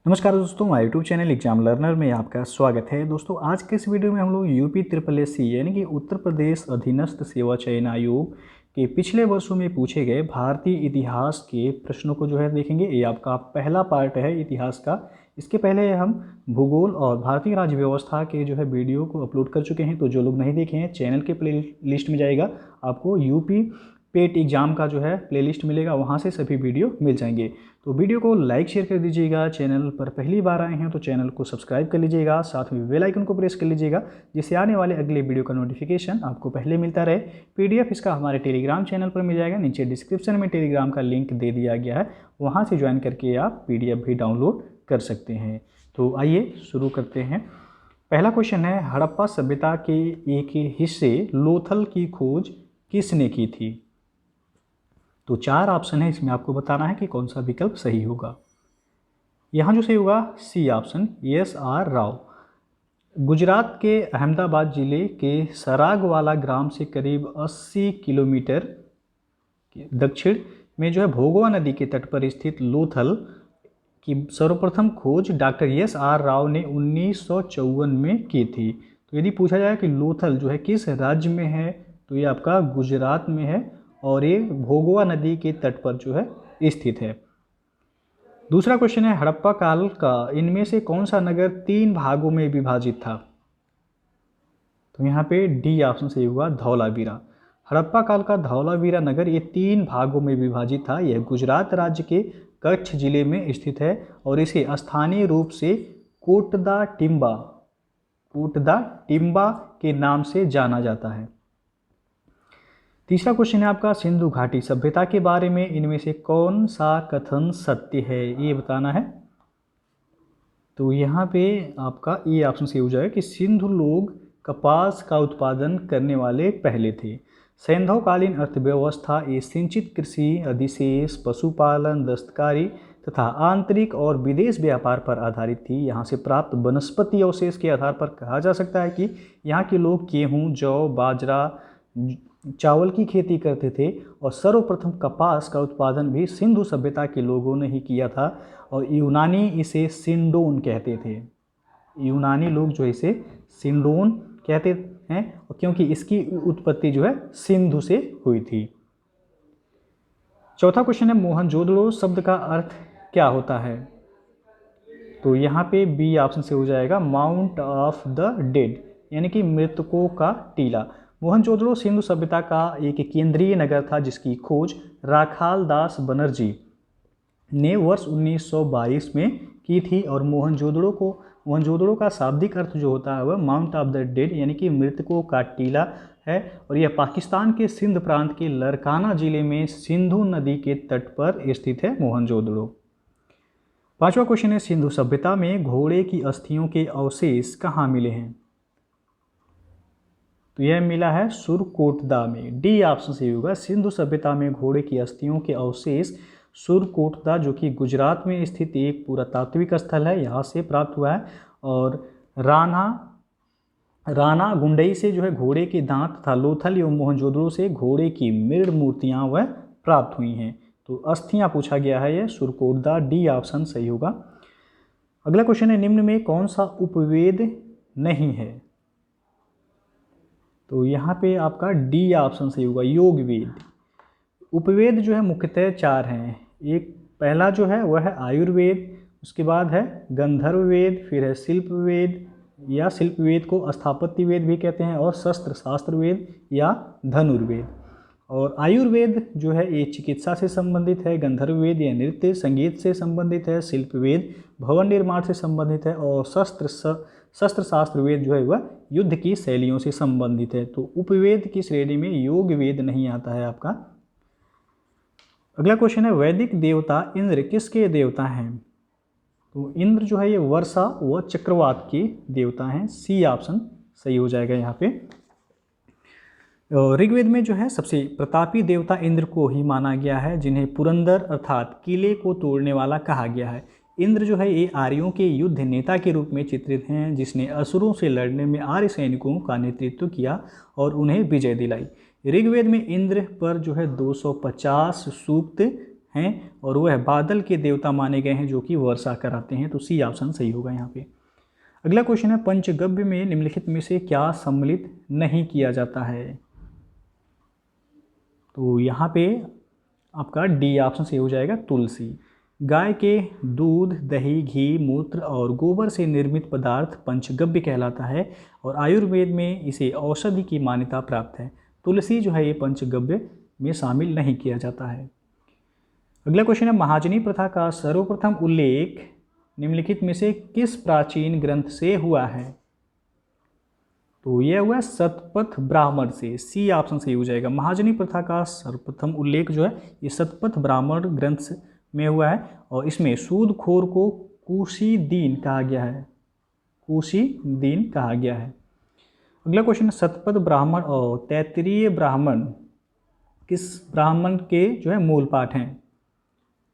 नमस्कार दोस्तों, हमारे यूट्यूब चैनल एग्जाम लर्नर में आपका स्वागत है। दोस्तों आज के इस वीडियो में हम लोग यूपी SSSC यानी कि उत्तर प्रदेश अधीनस्थ सेवा चयन आयोग के पिछले वर्षों में पूछे गए भारतीय इतिहास के प्रश्नों को देखेंगे। ये आपका पहला पार्ट है इतिहास का। इसके पहले हम भूगोल और भारतीय राज्य व्यवस्था के वीडियो को अपलोड कर चुके हैं, तो जो लोग नहीं देखे हैं चैनल के प्ले लिस्ट में जाएगा, आपको यूपी पेट एग्ज़ाम का प्लेलिस्ट मिलेगा, वहाँ से सभी वीडियो मिल जाएंगे। तो वीडियो को लाइक शेयर कर दीजिएगा। चैनल पर पहली बार आए हैं तो चैनल को सब्सक्राइब कर लीजिएगा, साथ में बेल आइकन को प्रेस कर लीजिएगा, जिससे आने वाले अगले वीडियो का नोटिफिकेशन आपको पहले मिलता रहे। PDF इसका हमारे टेलीग्राम चैनल पर मिल जाएगा, नीचे डिस्क्रिप्शन में टेलीग्राम का लिंक दे दिया गया है, वहाँ से ज्वाइन करके आप PDF भी डाउनलोड कर सकते हैं। तो आइए शुरू करते हैं। पहला क्वेश्चन है, हड़प्पा सभ्यता के एक हिस्से लोथल की खोज किसने की थी? तो 4 ऑप्शन है, इसमें आपको बताना है कि कौन सा विकल्प सही होगा। यहाँ जो सही होगा C option, SR Rao. Gujarat के अहमदाबाद जिले के सरागवाला ग्राम से करीब 80 किलोमीटर दक्षिण में भोगवा नदी के तट पर स्थित लोथल की सर्वप्रथम खोज डॉक्टर SR राव ने 1954 में की थी। तो यदि पूछा जाए कि लोथल किस राज्य में है, तो ये आपका गुजरात में है और ये भोगवा नदी के तट पर स्थित है। दूसरा क्वेश्चन है, हड़प्पा काल का इनमें से कौन सा नगर 3 भागों में विभाजित था? तो यहाँ पे डी ऑप्शन सही होगा, धौलावीरा। हड़प्पा काल का धौलावीरा नगर ये 3 भागों में विभाजित था। यह गुजरात राज्य के कच्छ जिले में स्थित है और इसे स्थानीय रूप से कोटदा टिम्बा के नाम से जाना जाता है। तीसरा क्वेश्चन है आपका, सिंधु घाटी सभ्यता के बारे में इनमें से कौन सा कथन सत्य है, ये बताना है। तो यहाँ पे आपका ये ऑप्शन सही हो जाएगा कि सिंधु लोग कपास का उत्पादन करने वाले पहले थे। सैंधवकालीन अर्थव्यवस्था ये सिंचित कृषि, अधिशेष, पशुपालन, दस्तकारी तथा आंतरिक और विदेश व्यापार पर आधारित थी। यहाँ से प्राप्त वनस्पति अवशेष के आधार पर कहा जा सकता है कि यहाँ के लोग गेहूँ, जौ, बाजरा, चावल की खेती करते थे और सर्वप्रथम कपास का उत्पादन भी सिंधु सभ्यता के लोगों ने ही किया था और यूनानी इसे सिंडोन कहते थे। यूनानी लोग इसे सिंडोन कहते हैं और क्योंकि इसकी उत्पत्ति सिंधु से हुई थी। चौथा क्वेश्चन है, मोहनजोदड़ो शब्द का अर्थ क्या होता है? तो यहाँ पे बी ऑप्शन से हो जाएगा, माउंट ऑफ द डेड, यानी कि मृतकों का टीला। मोहनजोदड़ो सिंधु सभ्यता का एक केंद्रीय नगर था जिसकी खोज राखाल दास बनर्जी ने वर्ष 1922 में की थी और मोहनजोदड़ो का शाब्दिक अर्थ होता है वह माउंट ऑफ द डेड यानी कि मृतकों का टीला है और यह पाकिस्तान के सिंध प्रांत के लरकाना जिले में सिंधु नदी के तट पर स्थित है मोहनजोदड़ो। पांचवा क्वेश्चन है, सिंधु सभ्यता में घोड़े की अस्थियों के अवशेष कहाँ मिले हैं? तो यह मिला है सुरकोटदा में। डी ऑप्शन सही होगा, सिंधु सभ्यता में घोड़े की अस्थियों के अवशेष सुरकोटदा जो कि गुजरात में स्थित एक पुरातात्विक स्थल है, यहाँ से प्राप्त हुआ है। और राणा गुंडई से घोड़े के दांत तथा लोथल एवं मोहनजोदड़ो से घोड़े की मृण मूर्तियाँ वह प्राप्त हुई हैं। तो अस्थियाँ पूछा गया है यह सुरकोटदा, डी ऑप्शन सही होगा। अगला क्वेश्चन है, निम्न में कौन सा उपवेद नहीं है? तो यहाँ पे आपका डी ऑप्शन सही होगा, योग वेद। उपवेद मुख्यतः 4 हैं। एक पहला वह है आयुर्वेद, उसके बाद है गंधर्व वेद, फिर है शिल्प वेद या शिल्प वेद को स्थापत्य वेद भी कहते हैं, और शस्त्र शास्त्र वेद या धनुर्वेद। और आयुर्वेद ये चिकित्सा से संबंधित है, गंधर्व वेद या नृत्य संगीत से संबंधित है, शिल्प वेद भवन निर्माण से संबंधित है और शस्त्र शास्त्र वेद वह युद्ध की शैलियों से संबंधित है। तो उपवेद की श्रेणी में योग वेद नहीं आता है आपका। अगला क्वेश्चन है, वैदिक देवता इंद्र किसके देवता हैं? तो इंद्र ये वर्षा व चक्रवात के देवता हैं। सी ऑप्शन सही हो जाएगा यहाँ पे। ऋग्वेद में सबसे प्रतापी देवता इंद्र को ही माना गया है, जिन्हें पुरंदर अर्थात किले को तोड़ने वाला कहा गया है। इंद्र ये आर्यों के युद्ध नेता के रूप में चित्रित हैं, जिसने असुरों से लड़ने में आर्य सैनिकों का नेतृत्व किया और उन्हें विजय दिलाई। ऋग्वेद में इंद्र पर 250 सूक्त हैं और वह बादल के देवता माने गए हैं जो कि वर्षा कराते हैं। तो सी ऑप्शन सही होगा यहाँ पे। अगला क्वेश्चन है, पंचगव्य में निम्नलिखित में से क्या सम्मिलित नहीं किया जाता है? तो यहाँ पे आपका डी ऑप्शन सही हो जाएगा, तुलसी। गाय के दूध, दही, घी, मूत्र और गोबर से निर्मित पदार्थ पंचगव्य कहलाता है और आयुर्वेद में इसे औषधि की मान्यता प्राप्त है। तुलसी जो है ये पंचगव्य में शामिल नहीं किया जाता है। अगला क्वेश्चन है, महाजनी प्रथा का सर्वप्रथम उल्लेख निम्नलिखित में से किस प्राचीन ग्रंथ से हुआ है? तो यह हुआ शतपथ ब्राह्मण से। सी ऑप्शन सही हो जाएगा। महाजनी प्रथा का सर्वप्रथम उल्लेख जो है ये शतपथ ब्राह्मण ग्रंथ में हुआ है और इसमें सूदखोर को कुशीदीन कहा गया है। कुशीदीन कहा गया है। अगला क्वेश्चन, शतपथ ब्राह्मण और तैत्तिरीय ब्राह्मण किस ब्राह्मण के जो है मूल पाठ हैं?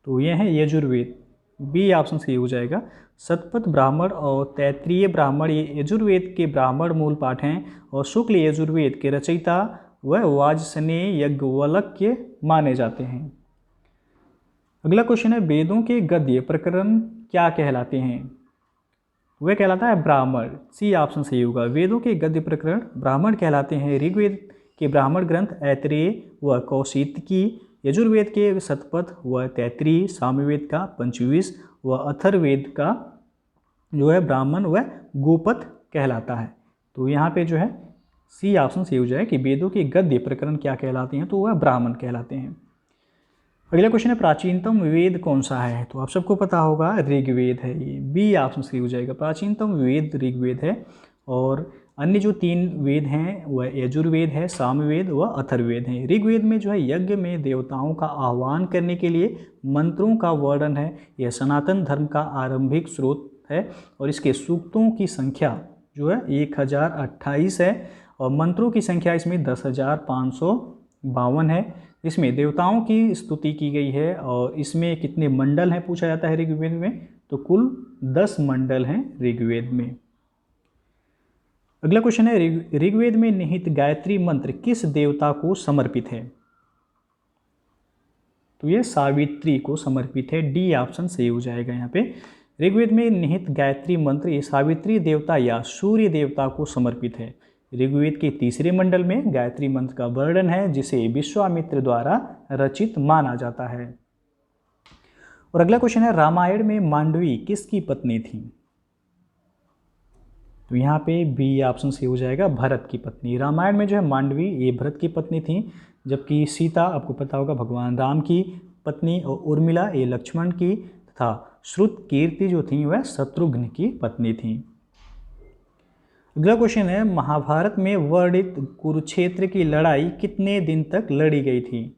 तो ये है यजुर्वेद। बी ऑप्शन सही हो जाएगा। शतपथ ब्राह्मण और तैत्तिरीय ब्राह्मण ये यजुर्वेद के ब्राह्मण मूल पाठ हैं और शुक्ल यजुर्वेद के रचयिता व वाजसनेय याज्ञवल्क्य माने जाते हैं। अगला क्वेश्चन है, वेदों के गद्य प्रकरण क्या कहलाते हैं? वह कहलाता है ब्राह्मण। सी ऑप्शन सही होगा। वेदों के गद्य प्रकरण ब्राह्मण कहलाते हैं। ऋग्वेद के ब्राह्मण ग्रंथ ऐतरेय व कौशितकी, यजुर्वेद के शतपथ व तैत्तिरीय, सामवेद का पंचविंश व अथर्ववेद का जो है ब्राह्मण व गोपथ कहलाता है। तो यहाँ पे जो है सी ऑप्शन सही हो जाए कि वेदों के गद्य प्रकरण क्या कहलाते हैं? तो वह ब्राह्मण कहलाते हैं। अगला क्वेश्चन है, प्राचीनतम वेद कौन सा है? तो आप सबको पता होगा ऋग्वेद है ये। बी ऑप्शन सही हो जाएगा। प्राचीनतम वेद ऋग्वेद है और अन्य जो 3 वेद हैं वह यजुर्वेद है, सामवेद व अथर्ववेद हैं। ऋग्वेद में जो है यज्ञ में देवताओं का आह्वान करने के लिए मंत्रों का वर्णन है। यह सनातन धर्म का आरंभिक स्रोत है और इसके सूक्तों की संख्या जो है 1028 है और मंत्रों की संख्या इसमें 10,552 है। इसमें देवताओं की स्तुति की गई है और इसमें कितने मंडल हैं पूछा जाता है ऋग्वेद में? तो कुल 10 मंडल हैं ऋग्वेद में। अगला क्वेश्चन है, ऋग्वेद में निहित गायत्री मंत्र किस देवता को समर्पित है? तो ये सावित्री को समर्पित है। डी ऑप्शन सही हो जाएगा यहाँ पे। ऋग्वेद में निहित गायत्री मंत्र ये सावित्री देवता या सूर्य देवता को समर्पित है। ऋग्वेद के 3रे मंडल में गायत्री मंत्र का वर्णन है जिसे विश्वामित्र द्वारा रचित माना जाता है। और अगला क्वेश्चन है, रामायण में मांडवी किसकी पत्नी थी? तो यहाँ पे बी ऑप्शन सही हो जाएगा, भरत की पत्नी। रामायण में जो है मांडवी ये भरत की पत्नी थी, जबकि सीता आपको पता होगा भगवान राम की पत्नी और उर्मिला ये लक्ष्मण की तथा श्रुत कीर्ति जो थी वह शत्रुघ्न की पत्नी थी। अगला क्वेश्चन है, महाभारत में वर्णित कुरुक्षेत्र की लड़ाई कितने दिन तक लड़ी गई थी?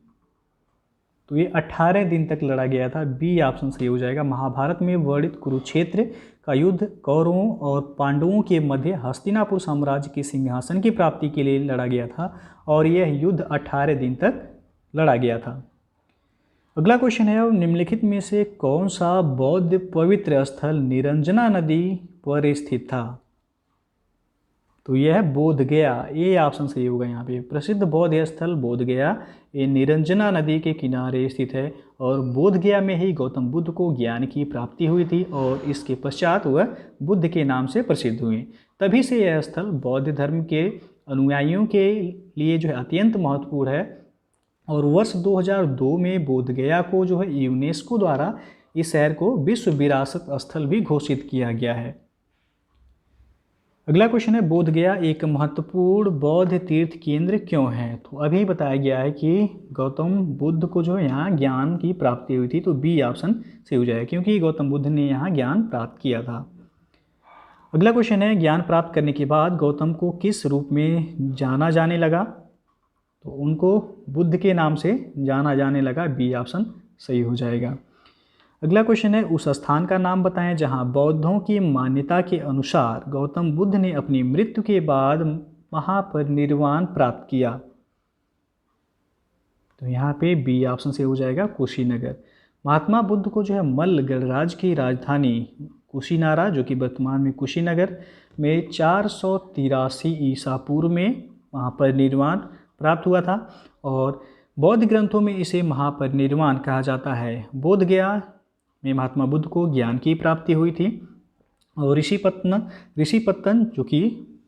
तो ये 18 दिन तक लड़ा गया था। बी ऑप्शन सही हो जाएगा। महाभारत में वर्णित कुरुक्षेत्र का युद्ध कौरवों और पांडवों के मध्य हस्तिनापुर साम्राज्य के सिंहासन की प्राप्ति के लिए लड़ा गया था और यह युद्ध 18 दिन तक लड़ा गया था। अगला क्वेश्चन है, निम्नलिखित में से कौन सा बौद्ध पवित्र स्थल निरंजना नदी पर स्थित था? तो यह है बोध गया। ये ऑप्शन सही होगा यहाँ पे। प्रसिद्ध बौद्ध स्थल बोध गया ये निरंजना नदी के किनारे स्थित है और बोध गया में ही गौतम बुद्ध को ज्ञान की प्राप्ति हुई थी और इसके पश्चात वह बुद्ध के नाम से प्रसिद्ध हुए। तभी से यह स्थल बौद्ध धर्म के अनुयायियों के लिए जो है अत्यंत महत्वपूर्ण है और वर्ष 2002 में बोध गया को जो है यूनेस्को द्वारा इस शहर को विश्व विरासत स्थल भी घोषित किया गया है। अगला क्वेश्चन है, बोध गया एक महत्वपूर्ण बौद्ध तीर्थ केंद्र क्यों है? तो अभी बताया गया है कि गौतम बुद्ध को जो है यहाँ ज्ञान की प्राप्ति हुई थी। तो बी ऑप्शन सही हो जाएगा क्योंकि गौतम बुद्ध ने यहाँ ज्ञान प्राप्त किया था। अगला क्वेश्चन है, ज्ञान प्राप्त करने के बाद गौतम को किस रूप में जाना जाने लगा? तो उनको बुद्ध के नाम से जाना जाने लगा। बी ऑप्शन सही हो जाएगा। अगला क्वेश्चन है, उस स्थान का नाम बताएं जहां बौद्धों की मान्यता के अनुसार गौतम बुद्ध ने अपनी मृत्यु के बाद महापरिनिर्वाण प्राप्त किया। तो यहाँ पे बी ऑप्शन से हो जाएगा कुशीनगर। महात्मा बुद्ध को जो है मल्ल गणराज्य की राजधानी कुशीनारा जो कि वर्तमान में कुशीनगर में 483 ईसा पूर्व में महापरिनिर्वाण प्राप्त हुआ था और बौद्ध ग्रंथों में इसे महापरिनिर्वाण कहा जाता है। बोध गया में महात्मा बुद्ध को ज्ञान की प्राप्ति हुई थी। और ऋषिपत्तन जो कि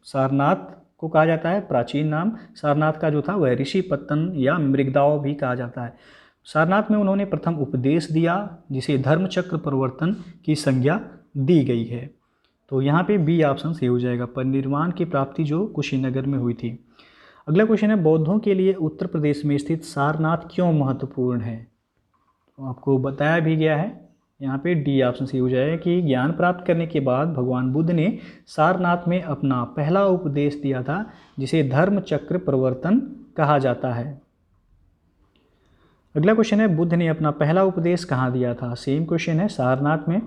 सारनाथ को कहा जाता है, प्राचीन नाम सारनाथ का जो था वह ऋषिपत्तन या मृगदाव भी कहा जाता है। सारनाथ में उन्होंने प्रथम उपदेश दिया जिसे धर्मचक्र प्रवर्तन की संज्ञा दी गई है। तो यहाँ पे बी ऑप्शन सही हो जाएगा, परिनिर्वाण की प्राप्ति जो कुशीनगर में हुई थी। अगला क्वेश्चन है, बौद्धों के लिए उत्तर प्रदेश में स्थित सारनाथ क्यों महत्वपूर्ण है? तो आपको बताया भी गया है, यहाँ पे डी ऑप्शन सही हो जाएगा कि ज्ञान प्राप्त करने के बाद भगवान बुद्ध ने सारनाथ में अपना पहला उपदेश दिया था जिसे धर्म चक्र प्रवर्तन कहा जाता है। अगला क्वेश्चन है, बुद्ध ने अपना पहला उपदेश कहाँ दिया था? सेम क्वेश्चन है, सारनाथ में।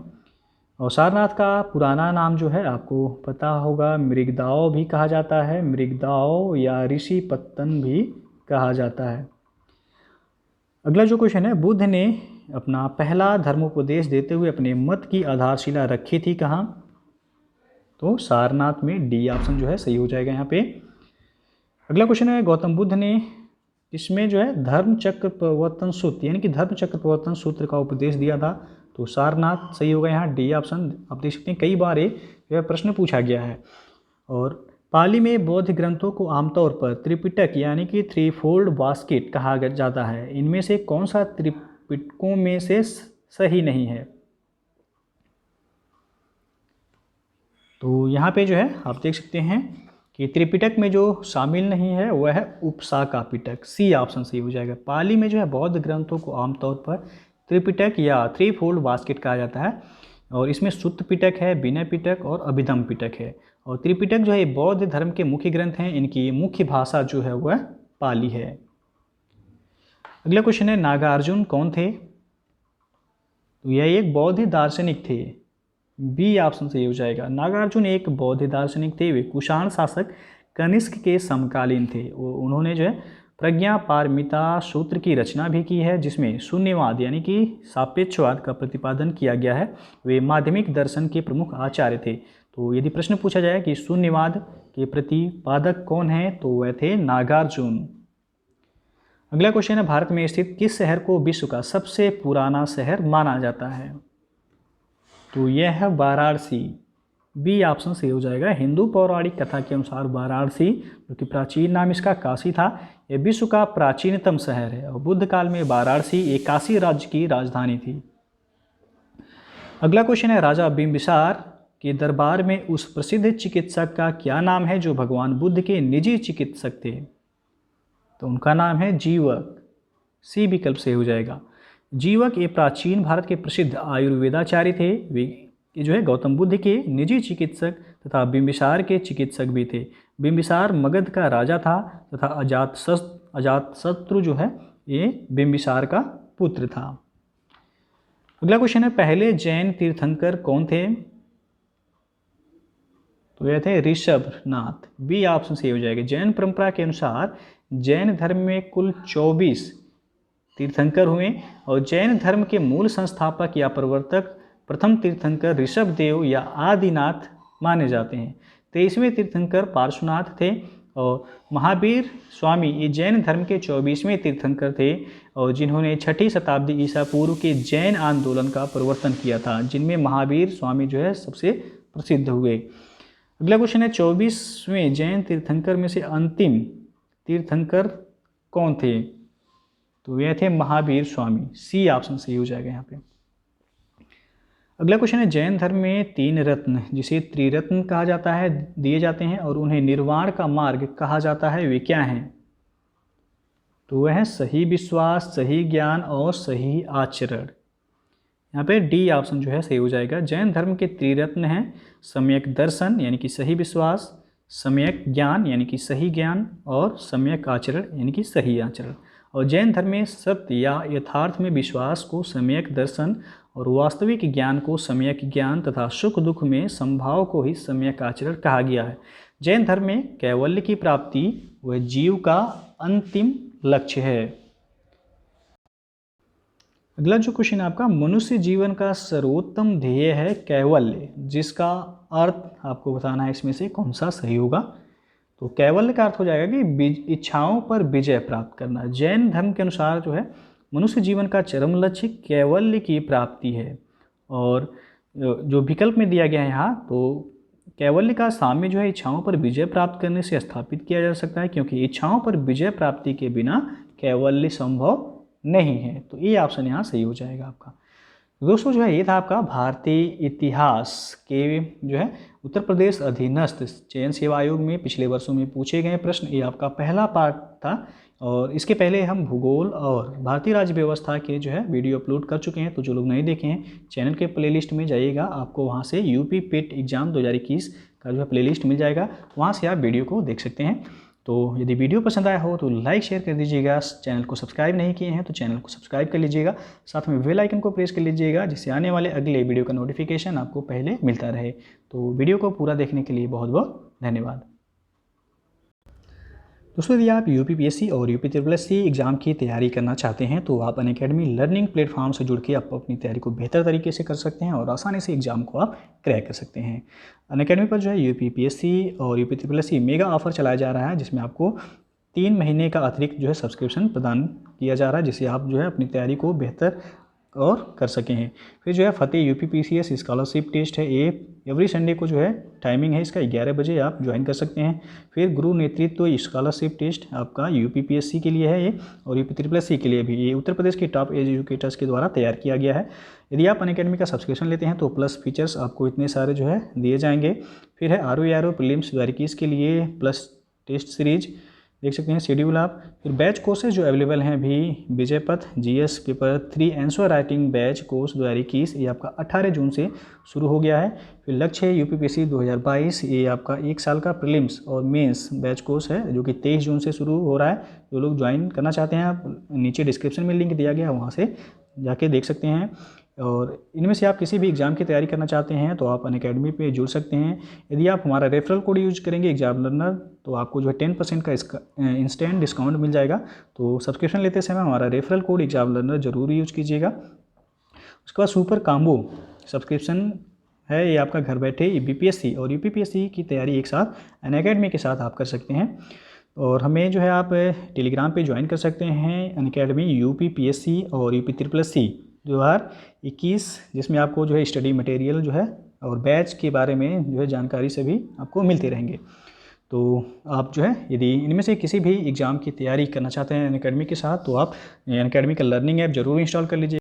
और सारनाथ का पुराना नाम जो है आपको पता होगा, मृगदाव भी कहा जाता है, मृगदाव या ऋषिपत्तन भी कहा जाता है। अगला जो क्वेश्चन है, बुद्ध ने अपना पहला धर्मोपदेश देते हुए अपने मत की आधारशिला रखी थी कहाँ? तो सारनाथ में, डी ऑप्शन जो है सही हो जाएगा यहाँ पे। अगला क्वेश्चन है, गौतम बुद्ध ने इसमें जो है धर्म चक्र प्रवर्तन सूत्र यानी कि धर्म चक्र प्रवर्तन सूत्र का उपदेश दिया था। तो सारनाथ सही होगा यहाँ, डी ऑप्शन। आप देख सकते हैं कई बार ये प्रश्न पूछा गया है। और पाली में बौद्ध ग्रंथों को आमतौर पर त्रिपिटक यानी कि थ्री फोल्ड बास्केट कहा जाता है। इनमें से कौन सा त्रिपिटकों में से सही नहीं है? तो यहाँ पे जो है आप देख सकते हैं कि त्रिपिटक में जो शामिल नहीं है वह है उपसाका पिटक, सी ऑप्शन सही हो जाएगा। पाली में जो है बौद्ध ग्रंथों को आमतौर पर त्रिपिटक या थ्री फोल्ड बास्केट कहा जाता है। और इसमें सुत्त पिटक है, विनय पिटक और अभिधम पिटक है। और त्रिपिटक जो है बौद्ध धर्म के मुख्य ग्रंथ हैं, इनकी मुख्य भाषा जो है वह पाली है। अगला क्वेश्चन है, नागार्जुन कौन थे? तो यह एक बौद्ध दार्शनिक थे, बी ऑप्शन सही हो जाएगा। नागार्जुन एक बौद्ध दार्शनिक थे, वे कुषाण शासक कनिष्क के समकालीन थे। उन्होंने जो है प्रज्ञा पारमिता सूत्र की रचना भी की है जिसमें शून्यवाद यानी कि सापेक्षवाद का प्रतिपादन किया गया है। वे माध्यमिक दर्शन के प्रमुख आचार्य थे। तो यदि प्रश्न पूछा जाए कि शून्यवाद के प्रतिपादक कौन है तो वह थे नागार्जुन। अगला क्वेश्चन है, भारत में स्थित किस शहर को विश्व का सबसे पुराना शहर माना जाता है? तो यह है वाराणसी, बी ऑप्शन सही हो जाएगा। हिंदू पौराणिक कथा के अनुसार वाराणसी जो कि प्राचीन नाम इसका काशी था, यह विश्व का प्राचीनतम शहर है। और बुद्ध काल में वाराणसी एक काशी राज्य की राजधानी थी। अगला क्वेश्चन है, राजा बिंबिसार के दरबार में उस प्रसिद्ध चिकित्सक का क्या नाम है जो भगवान बुद्ध के निजी चिकित्सक थे? तो उनका नाम है जीवक, सी विकल्प से हो जाएगा। जीवक ये प्राचीन भारत के प्रसिद्ध आयुर्वेदाचार्य थे। वे जो है गौतम बुद्ध के निजी चिकित्सक तथा बिंबिसार के चिकित्सक भी थे। बिंबिसार मगध का राजा था तथा अजातशत्रु जो है ये बिंबिसार का पुत्र था। अगला क्वेश्चन है, पहले जैन तीर्थंकर कौन थे? तो यह थे ऋषभनाथ, बी ऑप्शन सही हो जाएगा। जैन परंपरा के अनुसार जैन धर्म में कुल 24 तीर्थंकर हुए और जैन धर्म के मूल संस्थापक या प्रवर्तक प्रथम तीर्थंकर ऋषभदेव या आदिनाथ माने जाते हैं। 23वें तीर्थंकर पार्श्वनाथ थे और महावीर स्वामी ये जैन धर्म के 24वें तीर्थंकर थे और जिन्होंने 6ठी शताब्दी ईसा पूर्व के जैन आंदोलन का प्रवर्तन किया था, जिनमें महावीर स्वामी जो है सबसे प्रसिद्ध हुए। अगला क्वेश्चन है, 24वें जैन तीर्थंकर में से अंतिम तीर्थंकर कौन थे? तो यह थे महावीर स्वामी, सी ऑप्शन सही हो जाएगा यहाँ पे। अगला क्वेश्चन है, जैन धर्म में 3 रत्न जिसे त्रिरत्न कहा जाता है दिए जाते हैं और उन्हें निर्वाण का मार्ग कहा जाता है, वे क्या हैं? तो वह है सही विश्वास, सही ज्ञान और सही आचरण। यहाँ पे डी ऑप्शन जो है सही हो जाएगा। जैन धर्म के त्रिरत्न हैं सम्यक दर्शन यानी कि सही विश्वास, सम्यक ज्ञान यानी कि सही ज्ञान और सम्यक आचरण यानी कि सही आचरण। और जैन धर्म में सत्य या यथार्थ में विश्वास को सम्यक दर्शन और वास्तविक ज्ञान को सम्यक ज्ञान तथा सुख दुख में संभाव को ही सम्यक आचरण कहा गया है। जैन धर्म में कैवल्य की प्राप्ति वह जीव का अंतिम लक्ष्य है। अगला जो क्वेश्चन आपका, मनुष्य जीवन का सर्वोत्तम ध्येय है कैवल्य, जिसका अर्थ आपको बताना है इसमें से कौन सा सही होगा। तो कैवल्य का अर्थ हो जाएगा कि इच्छाओं पर विजय प्राप्त करना। जैन धर्म के अनुसार जो है मनुष्य जीवन का चरम लक्ष्य कैवल्य की प्राप्ति है। और जो विकल्प में दिया गया है यहाँ, तो कैवल्य का साम्य जो है इच्छाओं पर विजय प्राप्त करने से स्थापित किया जा सकता है, क्योंकि इच्छाओं पर विजय प्राप्ति के बिना कैवल्य संभव नहीं है। तो ये ऑप्शन यहाँ सही हो जाएगा आपका। दोस्तों जो है ये था आपका भारतीय इतिहास के जो है उत्तर प्रदेश अधीनस्थ चयन सेवा आयोग में पिछले वर्षों में पूछे गए प्रश्न। ये आपका पहला पार्ट था, और इसके पहले हम भूगोल और भारतीय राज्य व्यवस्था के जो है वीडियो अपलोड कर चुके हैं। तो जो लोग नहीं देखे हैं, चैनल के प्लेलिस्ट में जाइएगा, आपको वहाँ से यूपी पेट एग्जाम 2021 का जो है प्लेलिस्ट मिल जाएगा, वहाँ से आप वीडियो को देख सकते हैं। तो यदि वीडियो पसंद आया हो तो लाइक शेयर कर दीजिएगा। चैनल को सब्सक्राइब नहीं किए हैं तो चैनल को सब्सक्राइब कर लीजिएगा, साथ में बेल आइकन को प्रेस कर लीजिएगा, जिससे आने वाले अगले वीडियो का नोटिफिकेशन आपको पहले मिलता रहे। तो वीडियो को पूरा देखने के लिए बहुत बहुत धन्यवाद। दोस्तों यदि आप यूपीपीएससी और यूपीएससी एग्जाम की तैयारी करना चाहते हैं तो आप अनअकैडमी लर्निंग प्लेटफॉर्म से जुड़ के आप अपनी तैयारी को बेहतर तरीके से कर सकते हैं और आसानी से एग्जाम को आप क्रैक कर सकते हैं। अनअकैडमी पर जो है यूपीपीएससी और यूपीएससी मेगा ऑफर चलाया जा रहा है, जिसमें आपको 3 महीने का अतिरिक्त जो है सब्सक्रिप्शन प्रदान किया जा रहा है, जिससे आप जो है अपनी तैयारी को बेहतर और कर सके हैं। फिर जो है फतेह यूपीपीसीएस स्कॉलरशिप टेस्ट है, ये एवरी संडे को जो है टाइमिंग है इसका 11 बजे आप ज्वाइन कर सकते हैं। फिर गुरु नेतृत्व स्कॉलरशिप टेस्ट आपका यूपीपीएससी के लिए है ये, और यूपीपीएससी के लिए भी ये उत्तर प्रदेश के टॉप एजुकेटर्स के द्वारा तैयार किया गया है। यदि आप अनअकैडमी का सब्सक्रिप्शन लेते हैं तो प्लस फीचर्स आपको इतने सारे जो है दिए जाएंगे। फिर है ROE प्रीलिम्स 2021 के लिए प्लस टेस्ट सीरीज देख सकते हैं शेड्यूल आप। फिर बैच कोर्सेज जो अवेलेबल हैं अभी, विजय पथ GS paper 3 answer writing batch course 2021, ये आपका 18 जून से शुरू हो गया है। फिर लक्ष्य है यूपीपीएससी 2022, ये आपका 1 साल का प्रीलिम्स और मेंस बैच कोर्स है, जो कि 23 जून से शुरू हो रहा है। जो लोग ज्वाइन करना चाहते हैं, आप नीचे डिस्क्रिप्शन में लिंक दिया गया है, वहाँ से जाके देख सकते हैं। और इनमें से आप किसी भी एग्ज़ाम की तैयारी करना चाहते हैं तो आप अनअकैडमी पे जुड़ सकते हैं। यदि आप हमारा रेफरल कोड यूज करेंगे एग्जाम लर्नर, तो आपको जो है 10% का इंस्टेंट डिस्काउंट मिल जाएगा। तो सब्सक्रिप्शन लेते समय हमारा रेफरल कोड एग्जाम लर्नर जरूर यूज कीजिएगा। उसके बाद सुपर कॉम्बो सब्सक्रिप्शन है, ये आपका घर बैठे बीपीएससी और यूपीपीएससी की तैयारी एक साथ अनअकैडमी के साथ आप कर सकते हैं। और हमें जो है आप टेलीग्राम पे ज्वाइन कर सकते हैं, अनअकैडमी यूपीपीएससी और यूपीएससी 2021, जिसमें आपको जो है स्टडी मटेरियल जो है और बैच के बारे में जो है जानकारी सभी आपको मिलते रहेंगे। तो आप जो है यदि इनमें से किसी भी एग्ज़ाम की तैयारी करना चाहते हैं अनअकैडमी के साथ, तो आप अनअकैडमी का लर्निंग ऐप जरूर इंस्टॉल कर लीजिए।